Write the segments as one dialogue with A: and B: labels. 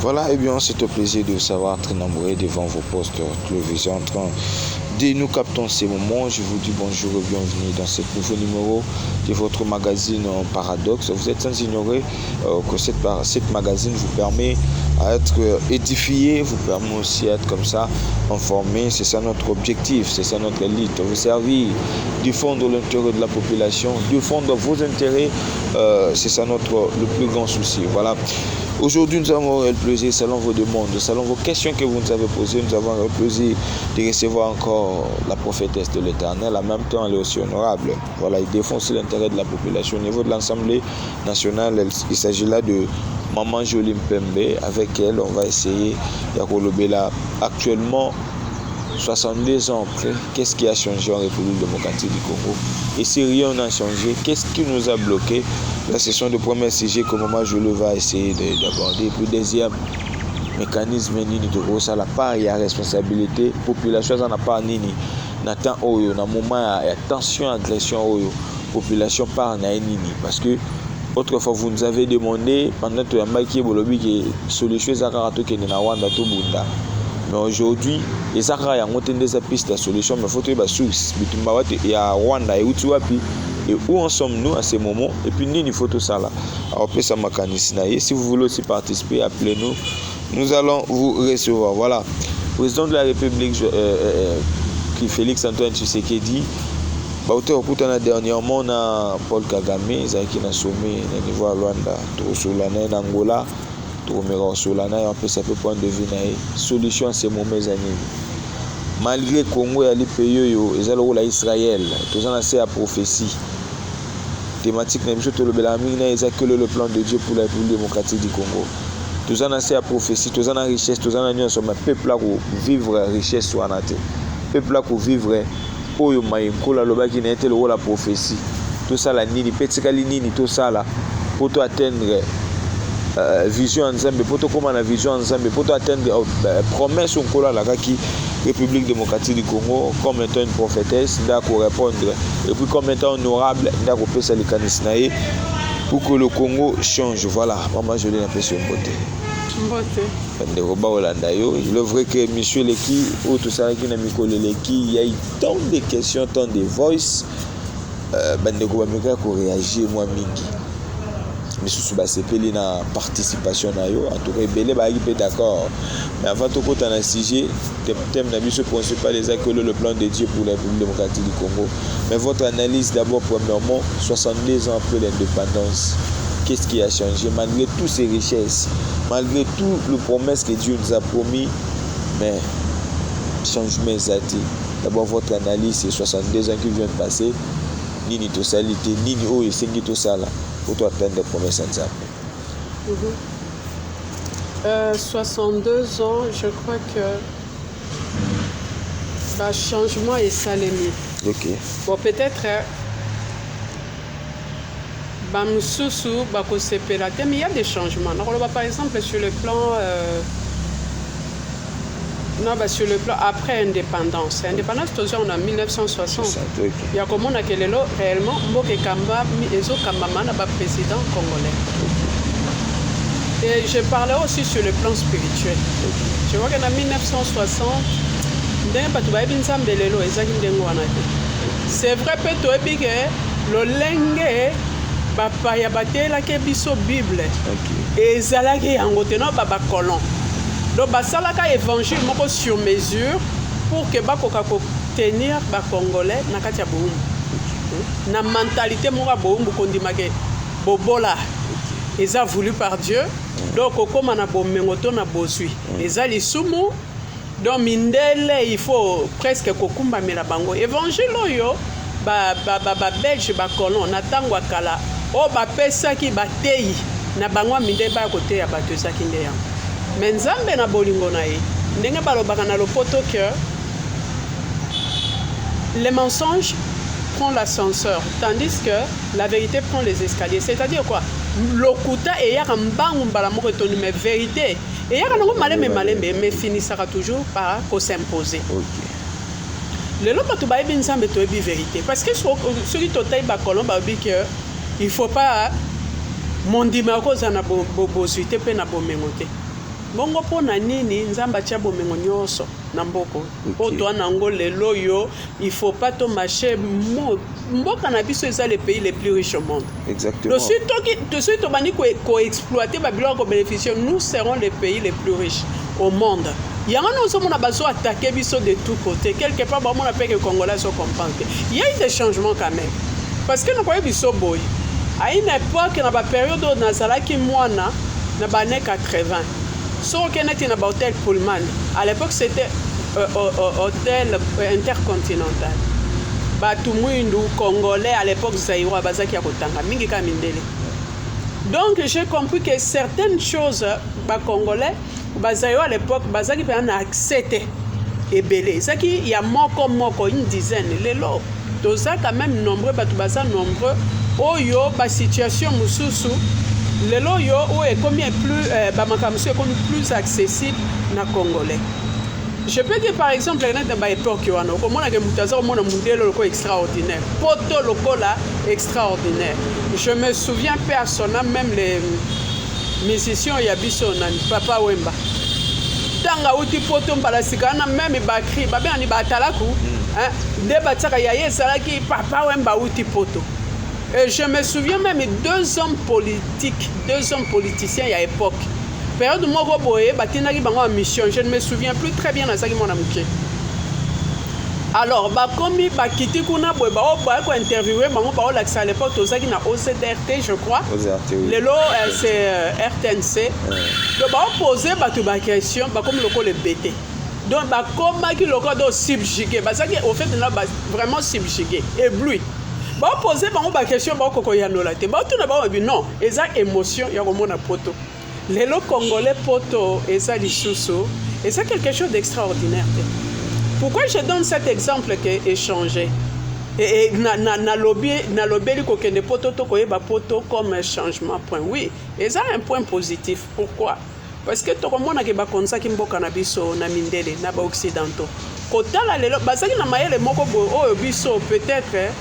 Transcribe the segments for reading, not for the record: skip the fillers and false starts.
A: Voilà, et bien c'est un plaisir de vous savoir très nombreux devant vos postes télévisés en train de nous capter ces moments. Je vous dis bonjour et bienvenue dans ce nouveau numéro de votre magazine Paradoxe. Vous êtes sans ignorer que cette magazine vous permet à être édifié, vous permet aussi d'être comme ça informé. C'est ça notre objectif, c'est ça notre élite. Vous servir, défendre l'intérêt de la population, défendre vos intérêts, c'est ça le plus grand souci. Voilà. Aujourd'hui, nous avons le plaisir, selon vos demandes, selon vos questions que vous nous avez posées, nous avons le plaisir de recevoir encore la prophétesse de l'Éternel. En même temps, elle est aussi honorable. Voilà, il défend aussi l'intérêt de la population. Au niveau de l'Assemblée nationale, il s'agit là de Maman Jolie Mpembe. Avec elle, on va essayer de là. Actuellement, 62 ans après, qu'est-ce qui a changé en République démocratique du Congo? Et si rien n'a changé, qu'est-ce qui nous a bloqué? La session de premier sujet que Maman Jolie va essayer d'aborder. Puis deuxième mécanisme, nini de gros, ça la part, il y a responsabilité. Population, ça n'a pas nini. N'attend oyo, na moment, il y a tension, agression oyo. Population part na nini. Parce que autrefois, vous nous avez demandé, pendant que Maki Bolobi, que sur les choses à Karato, qui est na Wanda, tout Bunda. Mais aujourd'hui, les Akara ont des pistes de solution, mais il faut trouver des sources. Il y a Rwanda et Utiwapi. Et où en sommes-nous à ce moment? Et puis, il faut tout ça là. Alors, si vous voulez aussi participer, appelez-nous. Nous allons vous recevoir. Voilà. Président de la République, qui Félix Antoine Tshisekedi, dernièrement, on a Paul Kagame, qui a sommet au niveau de Rwanda, au Angola. On peut ça peut prendre de vue solution à ces moments malgré Congo et les pays ils ont la Israël tous en assez à prophétie thématique même chose le plan de Dieu pour la République démocratique du Congo tous en assez à prophétie tous en richesse tous en union sur peuple là pour vivre richesse soit naté peuple là pour vivre oyo maïko la loba qui n'était le la prophétie tout ça la nini petit nini tout ça là pour atteindre vision ensemble pour tout comment la vision ensemble pour atteindre promesse on colla la qui République démocratique du Congo comme étant une prophétesse d'accord répondre et puis comme étant honorable d'accord peut ça les canisnaé pour que le Congo change. Voilà, maman je l'ai l'impression beauté de Roba Holanda yo le vrai que monsieur Leki ou tout ça qui n'a mis collé Leki il y a eu tant de questions tant de voice bande ko bameka ko réagir moi mingi mais sous basepeli na participation na yo en tout cas belé ba yi d'accord mais avant tout côté na sujet thème na biso principal les accueillir le plan de Dieu pour la République démocratique du Congo. Mais votre analyse d'abord premièrement 62 ans après l'indépendance, qu'est-ce qui a changé malgré toutes ces richesses, malgré toutes les promesses que Dieu nous a promis, mais changement exaté. D'abord votre analyse c'est 62 ans qui viennent de passer, nini to salité, nini o et sengi to sala. Pour toi atteindre des promesses ensemble.
B: 62 ans, je crois que changement est salémé.
A: Ok.
B: Bon, peut-être mais il y a des changements. Par exemple, sur le plan sur le plan après indépendance. Indépendance, on a 1960. Il y a comme on a réellement Mboke Kamba, Ezo Kambamana, président congolais. Et je parlais aussi sur le plan spirituel. Je vois qu'en 1960, c'est vrai que le lengue papa ya batela ke biso Bible. Et zalaki angoteno baba colon. Donc basalaka évangile moko sur mesure pour que bakoka ko tenir ba congolais na kati ya boumbu. Na mentalité moko boumbu kondimake bobola. Eza voulu par Dieu. Donc comme na bomengoto na bosui. Eza lisumu. Donc mindele il faut presque kokumba mela bango. Évangile oyo ba belge ba colon na tangwa kala o ba pesa ki batei na bango mindele ba côté ya bato ezaki ndeya. Mais Nzambe na bolingo na ye ndenge balobaka na lopoto que les mensonges prend l'ascenseur tandis que la vérité prend les escaliers. C'est-à-dire quoi? Lokuta et yaka mbangu mbala moko tonu mais vérité et yaka nango malembe mais finissera toujours par s'imposer. Le lot bato ba yebi Nzambe to yebi vérité parce que celui totai ba kolon ba bi que il faut pas mondima ko za na bo suite pe na bo mengote. bongo pona nini nzamba tia bomengo nyonso na mboko po to nango lelo yo il faut pas to marcher mboka na biso eza les pays les plus riches au monde.
A: Exactement.
B: De suite to bani ko exploiter ba biloko bénéficier, nous serons les pays les plus riches au monde. Yango nous sommes na baso attaquer biso de tous côtés. Quelque part ba mona pe que congolais so comprendre. Il y a eu des changements quand même. Parce que nous voyons biso boy. À une époque na ba période où nazalaki mwana na ba ne 80. So keneti na ba hôtel Pullman. À l'époque c'était hôtel intercontinental. Batu mwindu congolais à l'époque zaïrois bazaki ya kotanga mingi ka mindele. Donc j'ai compris que certaines choses ba congolais bazaïrois à l'époque bazaki pe na accepter ebele. Ça qui il y a moko une dizaine lelo. Toza quand même nombreux batu basa nombreux oyo ba situation mususu lelo yo o est combien plus ba makamso est plus accessible na congolais. Je peux dire par exemple dans l'époque comment on a mutaza mon modèle loco extraordinaire poto locola extraordinaire. Je me souviens personnellement même les musiciens yabiso na Papa Wemba tanga uti poto mbala sikana même ba cri ba bien ni ba talaku hein de bataka ya yesalaki Papa Wemba uti poto. Et je me souviens même deux hommes politiciens à l'époque. Période où moi boye batinaki bango en mission, je ne me souviens plus très bien de ça qui mon amuké. Alors ba komi ba kiti kuna boye ba ko interviewer bango ba l'accès à l'époque to ça qui na OCDRT je crois. Le lot c'est RTNC. Donc ba poser ba to ba question ba comme loko le BT. Donc ba koma ki loko do subjugué, ba ça qui au fait na vraiment subjugué et ébloui. Ba poser bango ba question ba ko yanola te. Ba tout na ba non, eza émotion ya ko mona poto. Les Congolais poto et ça lisusu et c'est quelque chose d'extraordinaire. Pourquoi je donne cet exemple que échanger et na lobby ko kende poto to ko yeba poto comme un changement point. Oui, et ça un point positif. Pourquoi? Parce que to komona ke ba konsa ki mboka na biso na mindele na ba occidentaux. Kotala lelo bazaki na mayele moko bo o biso peut-être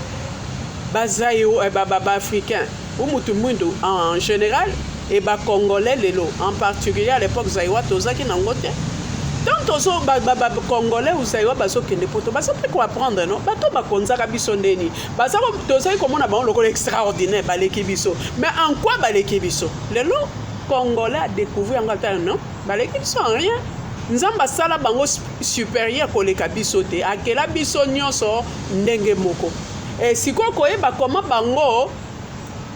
B: bazayo ba africain ou mutu mwindu en général et ba congolais lelo en particulier à l'époque zaïwa tozaki nangote tant tozo ba congolais ou zaïwa baso kende poto baso pe ko apprendre non bato ba konzaka biso ndeni baso tozaki komona ba lokolo extraordinaire baleki biso mais en quoi baleki biso lelo congolais a découvert ngata non baleki biso en rien nzamba sala bango supérieur koleka biso te akela biso nyonso ndenge moko et siko koyeba comment bango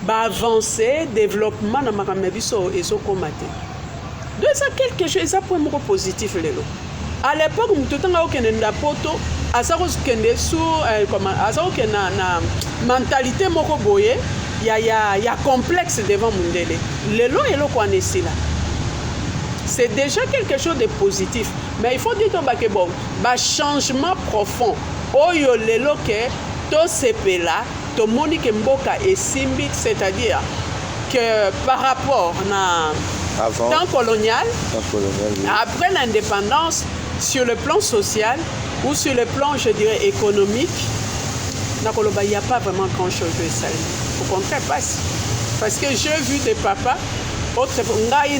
B: ba avancer développement na makambo biso ezokomate. Donc ça quelque chose ça point moko positif lelo. À l'époque mutotanga okende nda poto asako kende sur comment asako kena na mentalité moko boye ya complexe devant mundele. Lelo elo kwanesi là. C'est déjà quelque chose de positif, mais il faut dire que bon, ba changement profond. Oyo lelo ke to sepela to monique mboka et simbi, c'est-à-dire que par rapport à temps colonial, oui. Après l'indépendance, sur le plan social ou sur le plan, je dirais, économique, il n'y a pas vraiment grand-chose de ça. Au contraire, parce que j'ai vu des papas, autre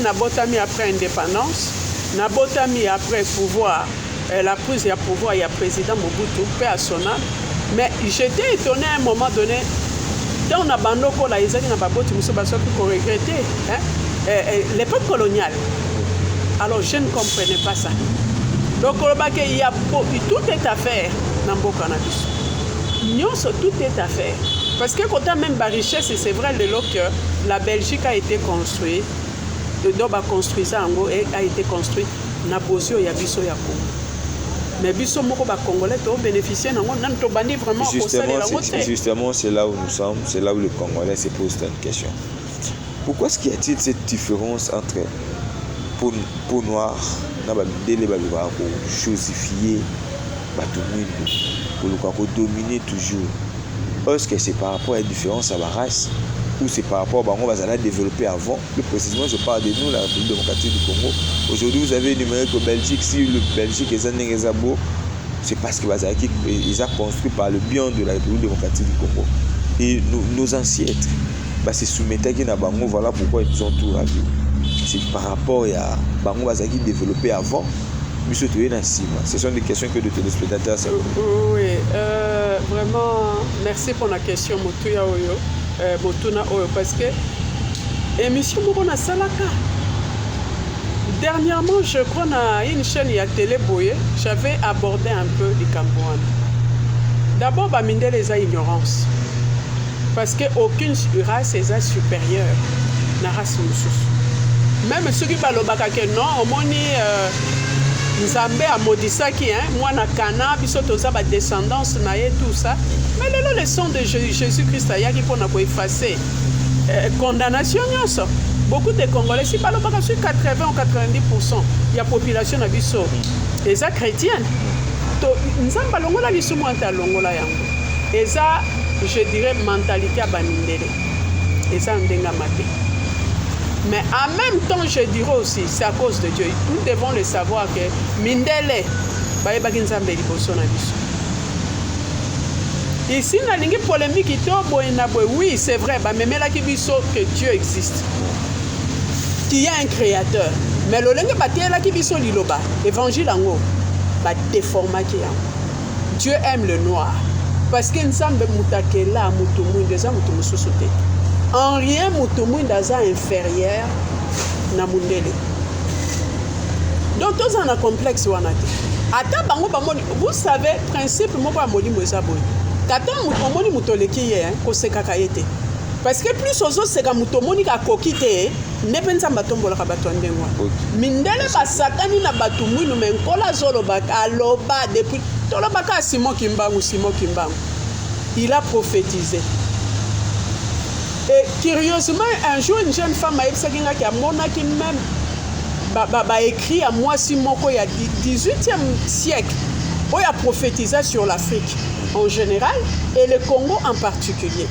B: Nabotami après l'indépendance, Nabotami après pouvoir, la prise de pouvoir, il y a président Mobutu, paix à son âme. Mais j'étais étonné à un moment donné, dans la bandoko, là, ils ont regretté l'époque coloniale. Alors je ne comprenais pas ça. Donc il y a tout est à faire dans le Cannabis. Tout est à faire. Parce que quand même la richesse, c'est vrai que la Belgique a été construite, donc a construit ça a été construit na Bozio ya biso ya Congo. Mais biso moko ba congolais to bénéficier nango nan to bandi vraiment au salaire.
A: Justement, c'est là où nous sommes, c'est là où le Congolais se pose une question. Pourquoi est-ce qu'il y a-t-il cette différence entre peau noire, na ba délé ba ko chosifier ba tout monde pour dominer toujours? Est-ce que c'est par rapport à la différence à la race ou c'est par rapport à ce qu'on va développer avant? Plus précisément, je parle de nous, la République démocratique du Congo. Aujourd'hui, vous avez énuméré que Belgique, si le Belgique est un Nezabo, c'est parce qu'ils ont construit par le bien de la République démocratique du Congo. Et nos ancêtres se soumettaient à Bango, voilà pourquoi ils ont tout ravi. spécifique par rapport à bango bazaki développé avant. Ce sont des questions que de téléspectateurs.
B: Oui, vraiment, merci pour la question, Motuya Oyo, Motuna Oyo, parce que émission Mokona Salaka. Dernièrement, je crois à une chaîne à télé Boye, j'avais abordé un peu les Cambouanes. D'abord, Baminde les a ignorance, parce qu'aucune race est supérieure à la race mususu. Même ceux qui parlent que non, au moins Nzambe a maudissaki, moi na Cana, biso toza ba descendance na ye tout ça. Mais le sang de Jésus-Christ a qui pour effacer condamnation nyonso. Beaucoup de Congolais, si par le bas sur 80 ou 90% il y a population na biso eza chrétienne. To Nzamba longola biso mo anta longola yango. Eza je dirais mentalité à Bamindele. Eza ndenga maté. Mais en même temps, je dirais aussi, c'est à cause de Dieu. Nous devons le savoir que Mindele, ici, il y a une polémique, oui, c'est vrai, mais que Dieu existe. Qu'il y a un créateur. Mais le évangile en haut, Dieu aime le noir. Parce que nous sommes en rien, Moutoumou est inférieur à Mundele. Donc, tous en a complexe. Vous savez, principe, parce que plus aux autres, c'est que Moutoumou a coquité, ne pense pas tomber la batonde. Mindele basakani na batumou, nous men kola zolobaka, aloba, depuis Tolobaka Simon Kimbangu. Il a prophétisé. Et curieusement, un jour, une jeune femme a écrit à moi, Simoko, il y a 18e siècle, où il a prophétisé sur l'Afrique en général et le Congo en particulier.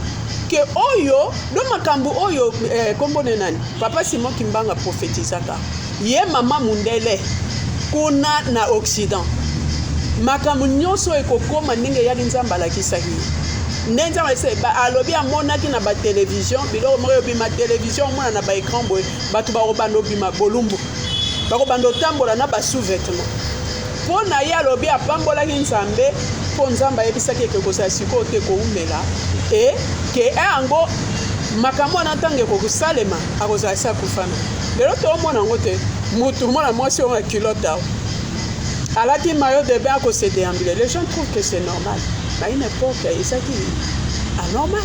B: Que Oyo, le Makambu Oyo, Kombo Nenani, Papa Simon Kimbangu a prophétisé. Yé Maman Mundele, Kuna na Occident. Makambu Nyoso et Koko Maninga Yadinzamba la Kisahi. Nenza alobi amonaki na ba télévision bilo moyo bima télévision mona na ba écran boy batu ba robando bima bolumbu ba robando tambola na ba sous-vêtements pona ya alobi apambola ki Nzambe po Nzamba yebisaki ke ko sa siko te ko umela et que ango makambo na tange ko kusalema akoza sa kufana lelo to mona ngote mutu mona mwasi on kilota alati maillot de bain ko se déambuler les gens trouvent que c'est normal. À une époque, c'est anormal.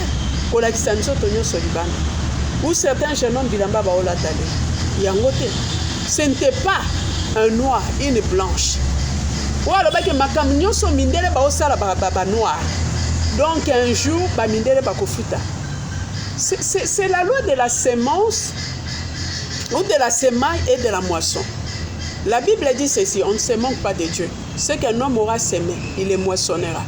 B: Pour la Kisanso, où certains jeunes hommes bilamba baola tale. Ce n'était pas un noir, une blanche. Ou alors que makam nyoso mindele baosala ba noir. Donc un jour, ba mindele ba kofuta. C'est la loi de la sémence ou de la semaille et de la moisson. La Bible dit ceci, on ne se manque pas de Dieu. Ce qu'un homme aura semé, il le moissonnera.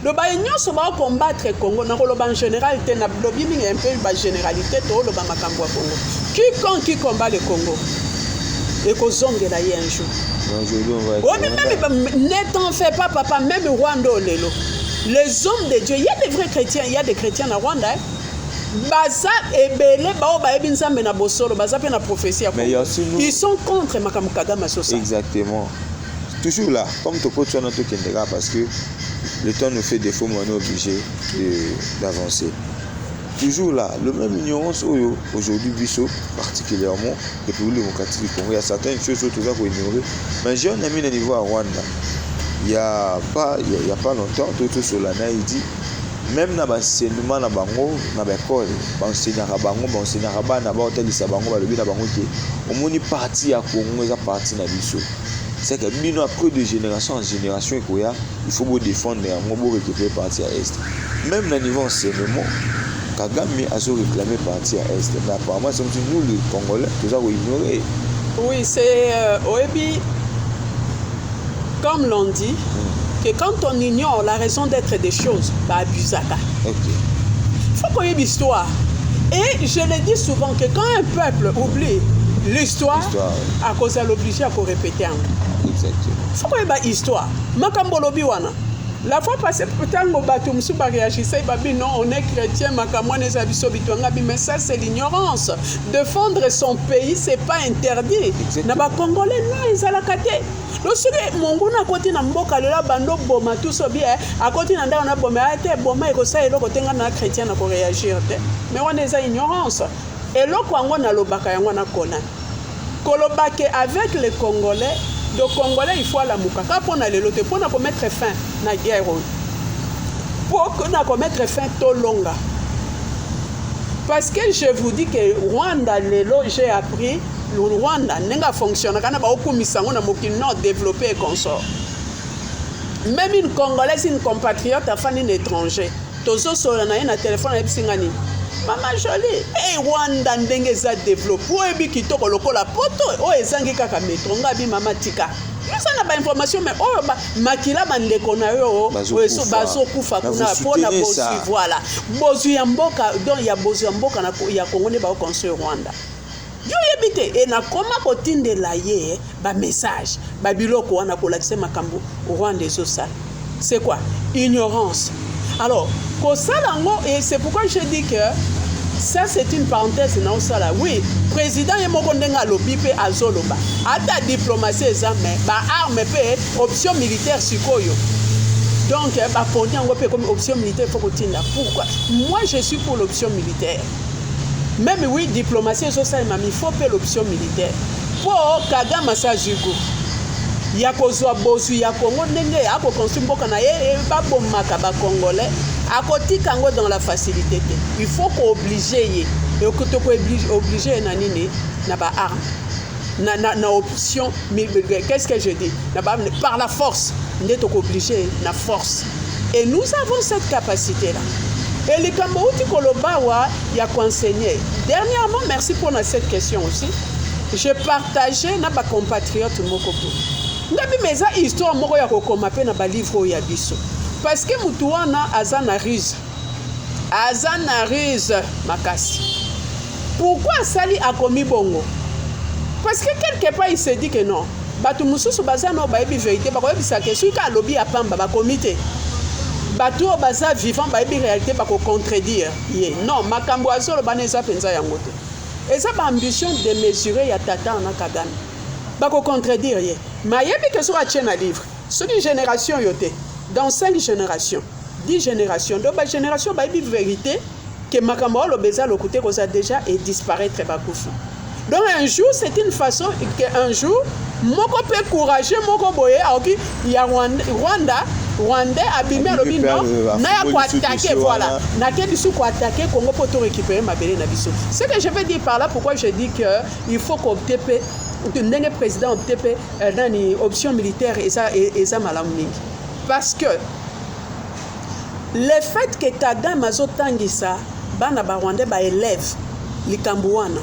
B: Le baignon se va combattre le Congo. En général, il y a un peu de généralité. Quiconque qui combat le Congo, et qu'on zongue là un jour. Ne t'en fais pas, papa, même Rwanda, les hommes de Dieu, il y a des vrais chrétiens, il y a des chrétiens à Rwanda. Baza et Belé, ils sont contre Makamukagama.
A: Exactement. Toujours là, comme tu peux notre Kendera, parce que le temps nous fait défaut, mais on est obligé d'avancer. Toujours là, le même ignorance aujourd'hui, Bissot, particulièrement, et pour le démocratique du Congo, il y a certaines choses que tu as ignorer. Mais j'ai un ami au niveau à Rwanda, il n'y a pas longtemps, tout sur l'année, il dit, même dans l'enseignement, dans l'école, l'enseignant na ba hôtel sa bango ba lobi na bango ke omoni parti ya Congo eza parti na biso. C'est que bino après de génération en génération il faut vous défendre un mot récupérer parti à est. Même dans niveau enseignement, Kagame a réclamé parti à est. Mais apparemment c'est nous les Congolais nous avons ignoré.
B: Oui, c'est Oebi comme l'on dit que quand on ignore la raison d'être des choses, bah abusaka.
A: OK.
B: Il faut qu'on ait l'histoire. Et je le dis souvent que quand un peuple oublie l'histoire, à cause de l'obligé à répéter.
A: Exactement.
B: Il faut qu'on ait l'histoire. Makambolobi wana. La fois passée, pourtant, Batumsu réagissait, non, on est chrétien, mais ça c'est l'ignorance. Défendre son pays, c'est pas interdit. Naba Congolais, non, ils ont la caté. Lorsque mon gars a côté na mboka le la bando boma tout so bien, à côté na ndana boma a été boma et que ça et le côté na chrétien na pour réagir. Mais on est à ignorance. Et là, quand on a le baka, on a connu. Kolobake avec les Congolais. Les Congolais, il faut la moukaka pour aller l'autre, pour mettre fin à la guerre. Pour mettre fin à longa. Parce que je vous dis que Rwanda, j'ai appris, le Rwanda n'a fonctionné, quand on a développé et consort. Même une Congolaise, une compatriote, a fait un étranger. Tozo solana un téléphone avec Singani. Maman jolie, et Rwanda ndenge za développé. Ou ebi kitoko lokola poto, o ezangi kaka metro ngabi mama tika. Ça n'a pas information mais oh makila bandeko na yo oeso bazo kufa kuna pona bosi voilà. Bozu ya mboka donc ya bozu ya mboka na ya Congo ne ba construire Rwanda. Yo yebite et na koma kotindela ye ba message ba biloko wana ko lakise makambo Rwanda ezo sala. C'est quoi? Ignorance. Alors, et c'est pourquoi je dis que ça c'est une parenthèse non ça là. Oui, président Yemokondenga lobipe azoloba. Ata diplomatie examen, ba arme pe option militaire sikoyo. Donc ba pondia ngope comme option militaire faut kotinda. Pourquoi? Moi je suis pour l'option militaire. Même oui, diplomatie sociale il faut payer l'option militaire. Pour Kagame Sajugo. Ya kozwa bozu ya Congo ndenge ya ko construire mboka na ye ba bomaka ba congolais akotika ngo dans la facilité. Il faut qu'on oblige ye et que to ko oblige na nini na ba arme na option qu'est-ce que je dis na ba par la force ndé to ko oblige na force et nous avons cette capacité là. Et les Cambouti Kolobawa y a enseigné. Dernièrement, merci pour cette question aussi. Je partageais na ba compatriote mokopo. Ngabi meza histoire moko ya kokoma pe na ba livre ya biso. Parce que mutu wana azana ruse. Azana ruse makasi. Pourquoi sali akomi bongo? Parce que quelque part il se dit que non. Batu mususu bazana ba ebi vérité ba ko ebisa ke suka alobi apamba ba komité. Batu baza vivant ba ebi réalité ba ko contredire. Non, makambo azolo baneza penza yango te. Et ça ba ambition de mesurer ya tata na Kagame. Ba ko contredire ye. Mais il y a que soit un livre. C'est une génération yoté. Dans 5 générations, 10 générations, donc la génération bah une vérité que Makambo le beza le côté qu'on a déjà et disparaître pas coufu. Donc un jour c'est une façon qu'un jour moko peut courager moko boye aoki il y a Rwanda abimé le bino na ya ko attaquer voilà na ke bisu ko attaquer Congo pour tout récupérer ma belle na biso. Ce que je veux dire par là pourquoi je dis que il faut qu'on TP le président TP dans une option militaire et ça malamu mingi. Parce que le fait que Kagame azotangisa bana ba Rwandais ba élève likambouana,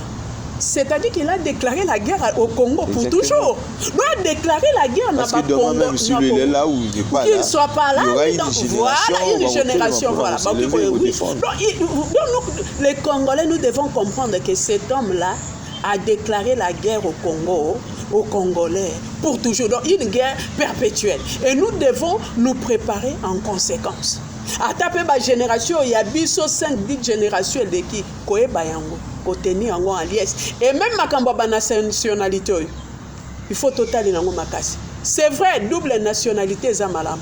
B: c'est-à-dire qu'il a déclaré la guerre au Congo pour exactement. Toujours. Il a déclaré la guerre dans le Congo.
A: Même si il est là ou il n'est pas là,
B: qu'il ne soit pas là,
A: il y aura une génération.
B: Voilà. Donc, les Congolais, nous devons comprendre que cet homme-là a déclaré la guerre au Congo, aux Congolais, pour toujours. Donc, une guerre perpétuelle. Et nous devons nous préparer en conséquence. À taper ma génération, il y a 5-10 générations de qui koe bayango, tenir en liesse. Et même ma kambaba nationalité, il faut totalement nango makasi. C'est vrai, double nationalité za malam.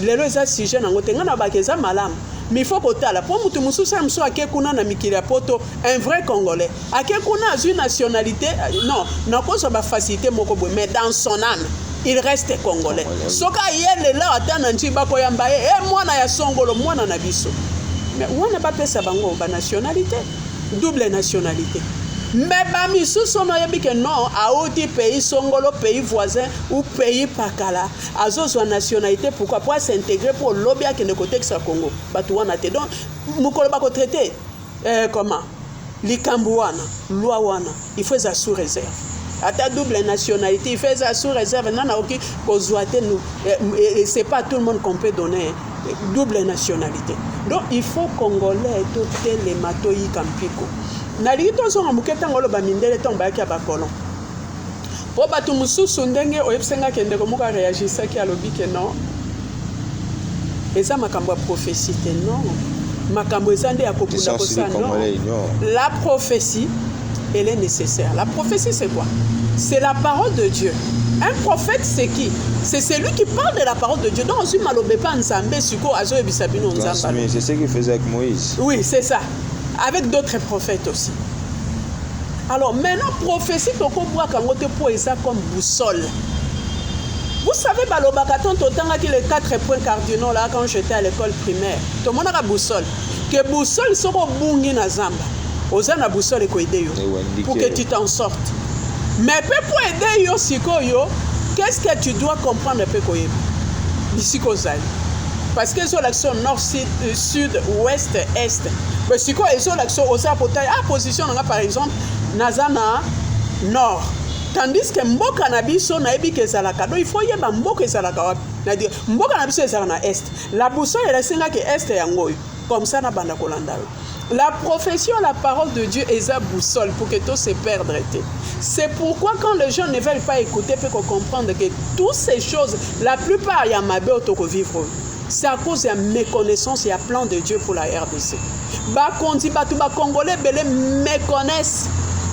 B: Lelo za sujet nango tengana bakeza malam. Mais il faut que la pour mutu mususa mso akekuna na mikili poto un vrai Congolais. Akekuna a une nationalité non, na koso ba facilité moko boy mais dans son âme il reste Congolais. Soka yele là atana ntiba ko yamba mwana ya songolo mwana na biso. Mais on pas pesa bango ba nationalité, double nationalité. Mais ba misusu no yebi que non, a autre pays songolo pays voisin ou pays pakala, azozo nationalité pourquoi pour s'intégrer pour lobia que ne côté que Congo. Batu wana te donc mukolo ba ko traiter comment likambouana, loi wana, il faut ça sous réserve. À ta double nationalité, il fait ça sous réserve. Non, ok, et c'est pas tout le monde qu'on peut donner double nationalité. Donc il faut Congolais tout les matoyi kampiko. Nali to so amuketa ngolo ba mindele tomba ya ba kolon. Po batu mususu ndenge oyebsenga kende ko muka réagir ça qui a lobi que non. eza makambo ya prophétie te, non. Makambo eza nde ya kokunda kosa, non. La prophétie, elle est nécessaire. La prophétie, c'est quoi? C'est la parole de Dieu. Un prophète, c'est qui? C'est celui qui parle de la parole de Dieu. Donc, on malobe pas nzambe suko azo ebisabino nzamba.
A: C'est ce qu'il faisait avec Moïse.
B: Oui, c'est ça. Avec d'autres prophètes aussi. Alors, maintenant, prophétie, toko bois kangote po eza comme boussole. Vous savez, balobakaton totanga qui les 4 points cardinaux là quand j'étais à l'école primaire. Tout le monde a la boussole. Que boussole soko bungi na zamba. Oza na boussole ko aider yo pour que tu t'en sortes. Mais pour aider yo siko yo, qu'est-ce que tu dois comprendre peu ko yeba? Bisiko zali. Parce que sur l'action nord, sud, ouest, est. Mais siko sur l'action osa potaille à position par exemple nazana nord. Tandis que mboka na biso na ebi kezalaka. Donc il faut yeba mboka ezalaka wapi. Na dire mboka na biso ezalaka na est. La boussole elle singa que est yango. Comme ça na banda kolanda. La profession, la parole de Dieu est la boussole pour que tout se perdre. C'est pourquoi quand les gens ne veulent pas écouter, ils peuvent comprendre que toutes ces choses, la plupart, il y a ma belle vivre. C'est à cause de la méconnaissance et un plan de Dieu pour la RDC. Les Congolais méconnaissent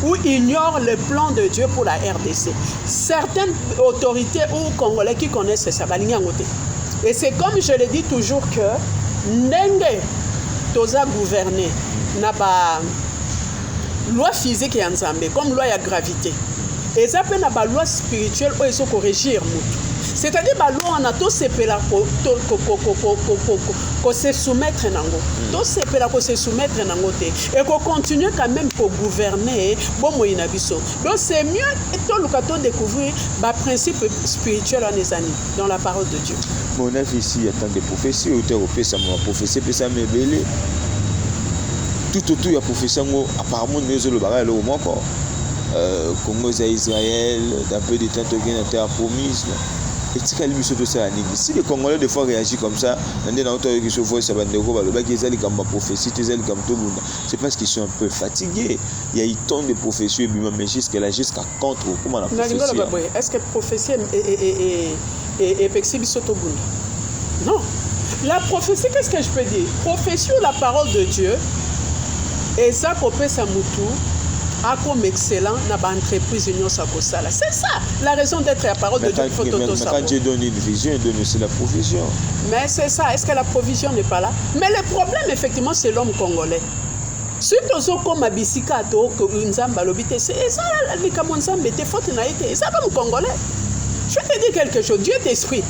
B: ou ignorent le plan de Dieu pour la RDC. Certaines autorités ou Congolais qui connaissent ça, et c'est comme je le dis toujours que Nenge toza gouverner na ba loi physique ya nzambe comme loi ya gravité et ça peut na ba loi spirituelle o eso corriger mutu, c'est-à-dire ba loi na to sepela ko se soumettre nango to sepela ko se soumettre nango te et ko continuer quand même pour gouverner bon moyena biso. Donc c'est mieux to lukato découvrir ba principe spirituel en ezani dans la parole de Dieu.
A: Mon avis ici, il y a tant de prophéties, auteur au pays, ça m'a prophétie, puis ça m'a mêlé. Tout autour, il y a prophétie, apparemment, nous avons le barrage, au moins encore. Congo, c'est Israël, d'un peu de temps, il y a une terre promise. Et tu as mis tout ça à l'église. Si les Congolais, des fois, réagissent comme ça, c'est parce qu'ils sont un peu fatigués. Il y a eu tant de prophéties, mais jusqu'à contre. Comment la prophétie?
B: Est-ce que la prophétie est Pexi Sotobunda? Non. La prophétie, qu'est-ce que je peux dire? Prophétie ou la parole de Dieu, et ça, Kopé Samoutou, a comme excellent dans l'entreprise Union Sakosala. C'est ça, la raison d'être la parole de Dieu.
A: Quand Dieu donne une vision, il donne aussi la provision.
B: Mais c'est ça, est-ce que la provision n'est pas là? Mais le problème, effectivement, c'est l'homme congolais. Si tu as comme Abisika, c'est ça, les Camonzambes étaient faute naïté. C'est comme congolais. Je vais te dire quelque chose, Dieu est esprit.